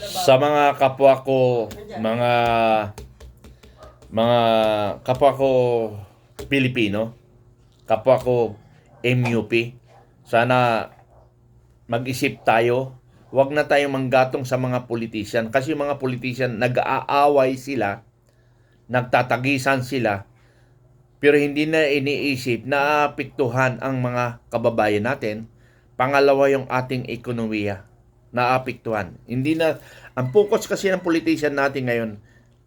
Sa mga kapwa ko, mga kapwa ko Pilipino, kapwa ko MUP, sana mag-isip tayo. Huwag na tayong manggatong sa mga politician kasi yung mga politician nag-aaway sila, nagtatagisan sila, pero hindi na iniisip na aapektuhan ang mga kababayan natin. Pangalawa, yung ating ekonomiya naapektuhan. Hindi na, ang focus kasi ng politician natin ngayon,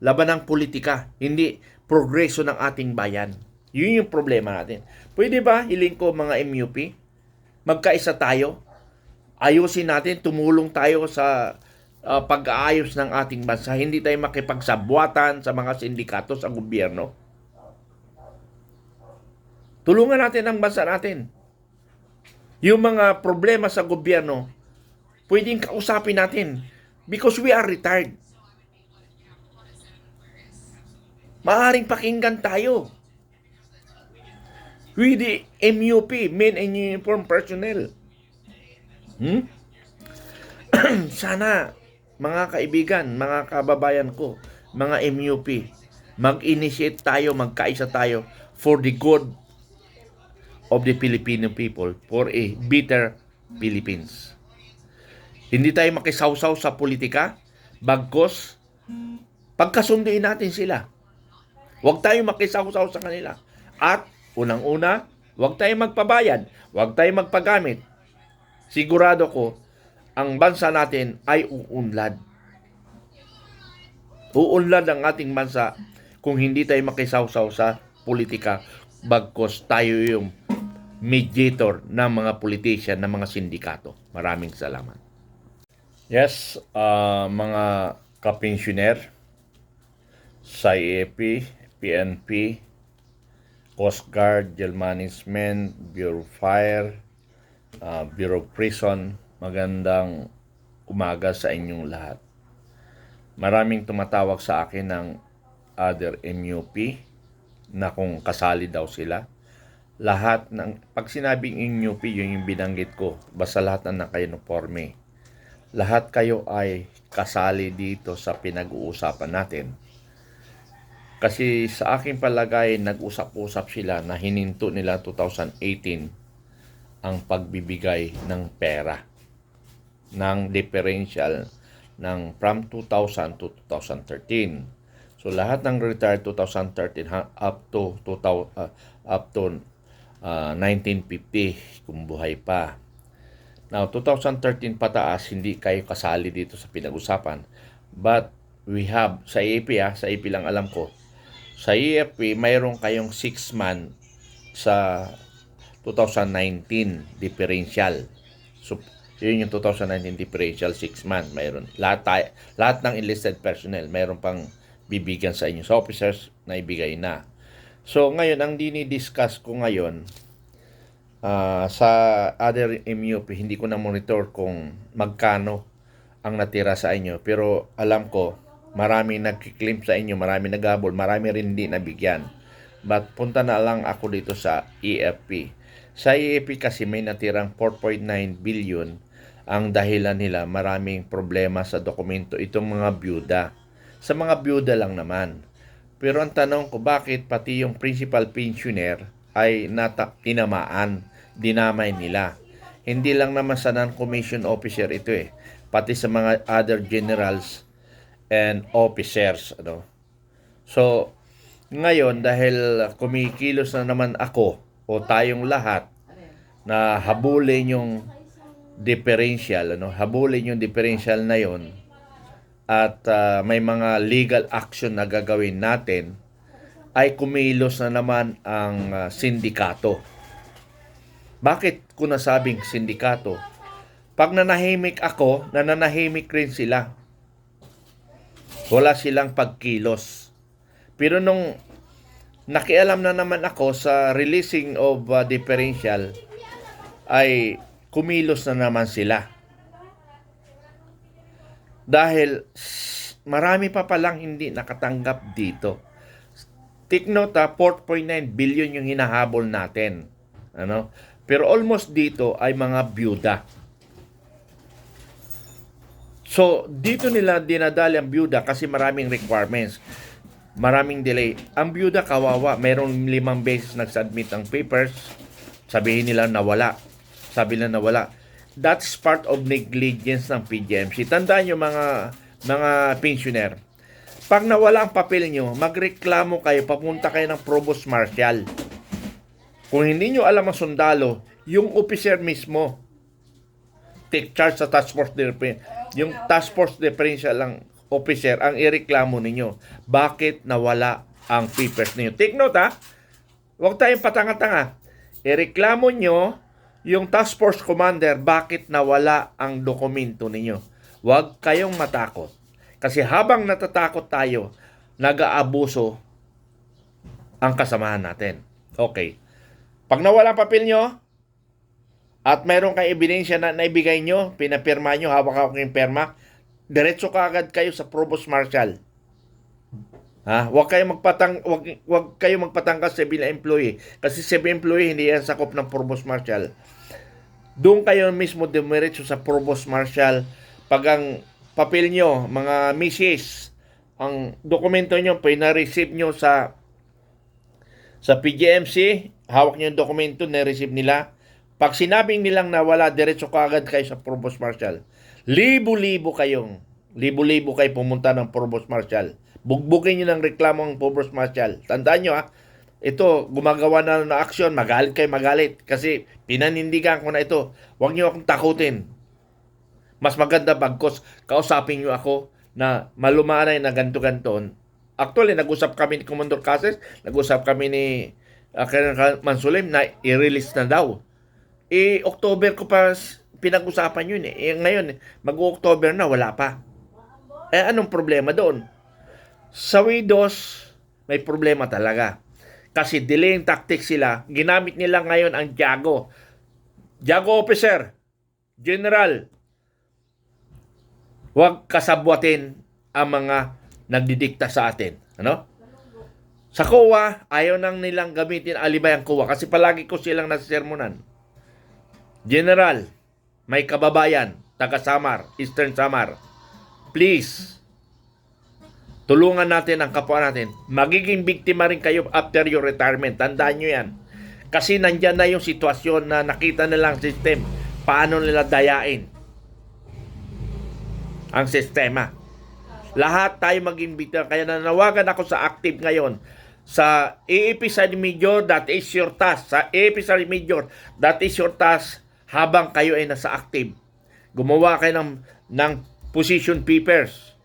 laban ng politika, hindi progreso ng ating bayan. Yun yung problema natin. Pwede ba, hiling ko mga MUP, magkaisa tayo, ayusin natin, tumulong tayo sa pag-aayos ng ating bansa. Hindi tayo makipagsabwatan sa mga sindikato sa gobyerno. Tulungan natin ang bansa natin. Yung mga problema sa gobyerno, pwedeng kausapin natin because we are retired. Maaring pakinggan tayo. We the MUP, Men in Uniform Personnel. Sana, mga kaibigan, mga kababayan ko, mga MUP, mag-initiate tayo, magkaisa tayo for the good of the Filipino people, for a better Philippines. Hindi tayo makisawsaw sa politika, bagkos pagkasunduin natin sila. Huwag tayong makisawsaw sa kanila. At unang-una, huwag tayong magpabayad, huwag tayong magpagamit. Sigurado ko, ang bansa natin ay uunlad. Uunlad ang ating bansa kung hindi tayo makisawsaw sa politika, bagkos tayo yung mediator ng mga politician, ng mga sindikato. Maraming salamat. Yes, mga kapensyuner sa IAP, PNP, Coast Guard, Jail Management, Bureau of Fire, Bureau of Prison, magandang umaga sa inyong lahat. Maraming tumatawag sa akin ng other MUP na kung kasali daw sila. Lahat ng, pag sinabing MUP, yun yung binanggit ko, basta lahat na naka-uniforme. Lahat kayo ay kasali dito sa pinag-uusapan natin. Kasi sa aking palagay, nag-usap-usap sila na hininto nila 2018 ang pagbibigay ng pera, ng differential ng from 2000 to 2013. So lahat ng retired 2013 up to 1950 kung buhay pa. Now 2013 pataas, hindi kayo kasali dito sa pinag-usapan. But we have sa AFP, sa AFP lang alam ko. Sa AFP mayroon kayong 6 month sa 2019 differential. So yun yung 2019 differential 6 month mayroon. Lahat ng enlisted personnel mayroon pang bibigyan sa inyo. Sa officers na ibigay na. So ngayon ang dinidiscuss ko ngayon sa other MUP, hindi ko na monitor kung magkano ang natira sa inyo. Pero alam ko, marami nagkiklaim sa inyo, marami naghabol, marami rin hindi nabigyan. But punta na lang ako dito sa EFP. Sa EFP kasi may natirang 4.9 billion. Ang dahilan nila, maraming problema sa dokumento itong mga byuda. Sa mga byuda lang naman. Pero ang tanong ko, bakit pati yung principal pensioner ay tinamaan, dinamay nila? Hindi lang naman sa non-commissioned officer ito pati sa mga other generals and officers. So, ngayon dahil kumikilos na naman ako o tayong lahat na habulin yung differential, habulin yung differential na yon at may mga legal action na gagawin natin, ay kumilos na naman ang sindikato. Bakit ko nasabing sindikato? Pag nanahimik ako, nananahimik rin sila. Wala silang pagkilos. Pero nung nakialam na naman ako sa releasing of differential, ay kumilos na naman sila. Dahil marami pa palang hindi nakatanggap dito. Take note, 4.9 billion yung hinahabol natin. Pero almost dito ay mga byuda. So, dito nila dinadali ang byuda kasi maraming requirements. Maraming delay. Ang byuda kawawa, mayroong 5 beses nag-submit ng papers, sabihin nila nawala. Sabi nila nawala. That's part of negligence ng PGMC. Tandaan nyo mga pensioner. Pag nawala ang papel nyo, magreklamo kayo, papunta kayo ng Provost Marshal. Kung hindi nyo alam ang sundalo, yung officer mismo, take charge sa task force yung task force differential lang officer ang ireklamo ninyo. Bakit nawala ang papers ninyo? Take note ha. Huwag tayong patanga-tanga. Ireklamo nyo yung task force commander bakit nawala ang dokumento ninyo. Huwag kayong matakot. Kasi habang natatakot tayo, nag-aabuso ang kasamahan natin. Okay. Pag nawala ang papel nyo, at mayroon kayong ebidensya na naibigay nyo, pinapirma nyo, hawak-hawak yung perma, diretso ka agad kayo sa Provost Marshal. Huwag kayong magpatangkas sa civil employee. Kasi civil employee, hindi yan sakop ng Provost Marshal. Doon kayo mismo dumiretso sa Provost Marshal. Pag ang papel nyo, mga misis, ang dokumento nyo, pina-receive nyo sa PGMC, hawak nyo yung dokumento, na-receive nila. Pag sinabing nilang nawala, diretso ka agad kayo sa Provost Marshal. Libo-libo kayo pumunta ng Provost Marshal. Bugbukin nyo ng reklamo ang Provost Marshal. Tandaan nyo ito, gumagawa na ng aksyon, magalit kayo, magalit. Kasi pinanindigan ko na ito. Huwag nyo akong takutin. Mas maganda bagkos, kausapin nyo ako na malumanay na ganto-ganton. Actually, nag-usap kami ni Commander Cases, nag-usap kami ni Colonel Mansulim na i-release na daw. October ko pa pinag-usapan yun ngayon, mag-October na, wala pa. Anong problema doon? Sa widows, may problema talaga. Kasi delaying tactics sila. Ginamit nila ngayon ang Jago. Jago officer, general, huwag kasabwatin ang mga nagdidikta sa atin. Sa COA, ayaw nang nilang gamitin alibay ang COA kasi palagi ko silang nasisermonan. General, may kababayan, taga Samar, Eastern Samar. Please, tulungan natin ang kapwa natin. Magiging biktima rin kayo after your retirement. Tandaan nyo yan. Kasi nandyan na yung sitwasyon na nakita nilang system. Paano nila dayain ang sistema. Lahat tayo maging biktima. Kaya nanawagan ako sa active ngayon. Sa AAP Sergeant Major, that is your task. Sa AAP Sergeant Major, that is your task habang kayo ay nasa active. Gumawa kayo ng position papers.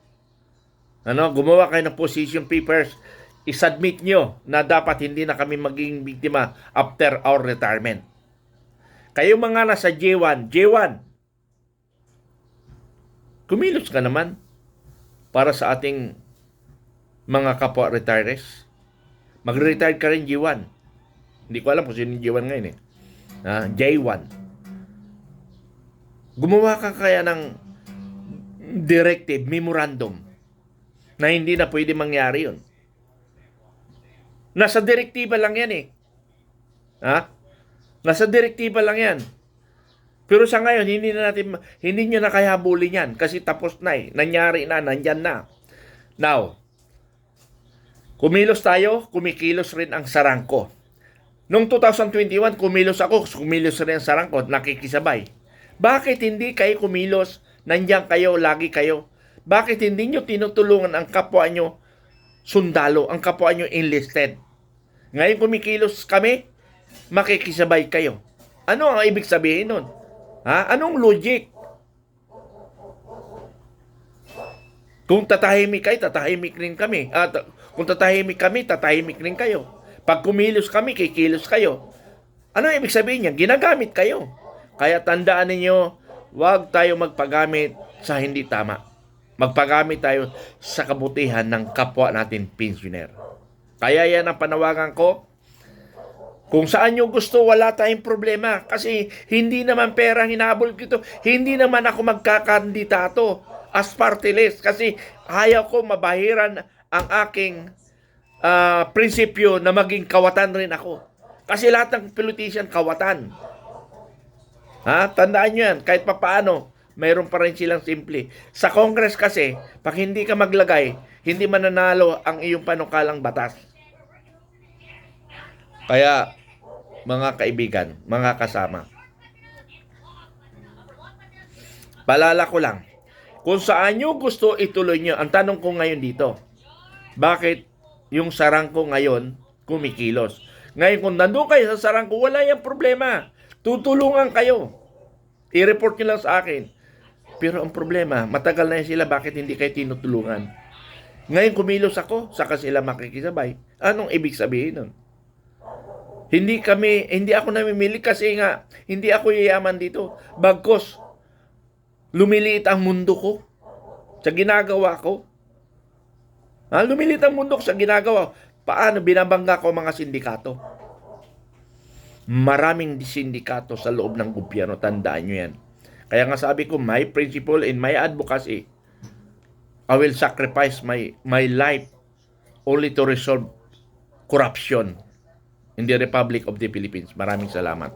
Gumawa kayo ng position papers. I-submit nyo na dapat hindi na kami maging biktima after our retirement. Kayo mga nasa J1, kumilos ka naman para sa ating mga kapwa retirees. Mag-retire ka rin J1. Hindi ko alam kung sino yung J1 ngayon J1. Gumawa ka kaya ng directive, memorandum, na hindi na pwede mangyari yun. Nasa direktiba lang yan Nasa direktiba lang yan. Pero sa ngayon, hindi nyo na kaya habulin yan kasi tapos na Nangyari na, nandyan na. Now, kumilos tayo, kumikilos rin ang Sarangco. Noong 2021, kumilos rin ang Sarangco, nakikisabay. Bakit hindi kayo kumilos? Nandiyan kayo, lagi kayo. Bakit hindi nyo tinutulungan ang kapwa nyo sundalo, ang kapwa nyo enlisted? Ngayon kumikilos kami, makikisabay kayo. Ano ang ibig sabihin nun? Anong logic? Kung tatahimik kayo, tatahimik rin kami. Kung tatahimik kami, tatahimik rin kayo. Pag kumilos kami, kikilos kayo. Ano ang ibig sabihin niya? Ginagamit kayo. Kaya tandaan ninyo, huwag tayo magpagamit sa hindi tama. Magpagamit tayo sa kabutihan ng kapwa natin pensioner. Kaya yan ang panawagan ko. Kung saan nyo gusto, wala tayong problema. Kasi hindi naman pera hinabol ko. Hindi naman ako magkakandidato as party list. Kasi ayaw ko mabahiran ang aking prinsipyo na maging kawatan rin ako. Kasi lahat ng politician kawatan. Tandaan nyo yan, kahit papaano, mayroon pa rin silang simple. Sa Congress kasi, pag hindi ka maglagay, hindi mananalo ang iyong panukalang batas. Kaya, mga kaibigan, mga kasama, paalala ko lang, kung saan nyo gusto ituloy nyo, ang tanong ko ngayon dito, bakit yung sarangko ngayon kumikilos? Ngayon kung nandun kayo sa sarangko, wala yung problema. Tutulungan kayo. I-report nyo lang sa akin. Pero ang problema, matagal na sila, bakit hindi kayo tinutulungan? Ngayon kumilos ako, saka sila makikisabay. Anong ibig sabihin nun? Hindi ako namimili kasi nga, hindi ako yayaman dito. Bagkos, lumiliit ang mundo ko sa ginagawa ko. Lumiliit ang mundo ko sa ginagawa. Paano binabangga ko mga sindikato? Maraming sindikato sa loob ng gobyerno, tandaan nyo yan. Kaya nga sabi ko, my principle in my advocacy, I will sacrifice my life only to resolve corruption in the Republic of the Philippines. Maraming salamat.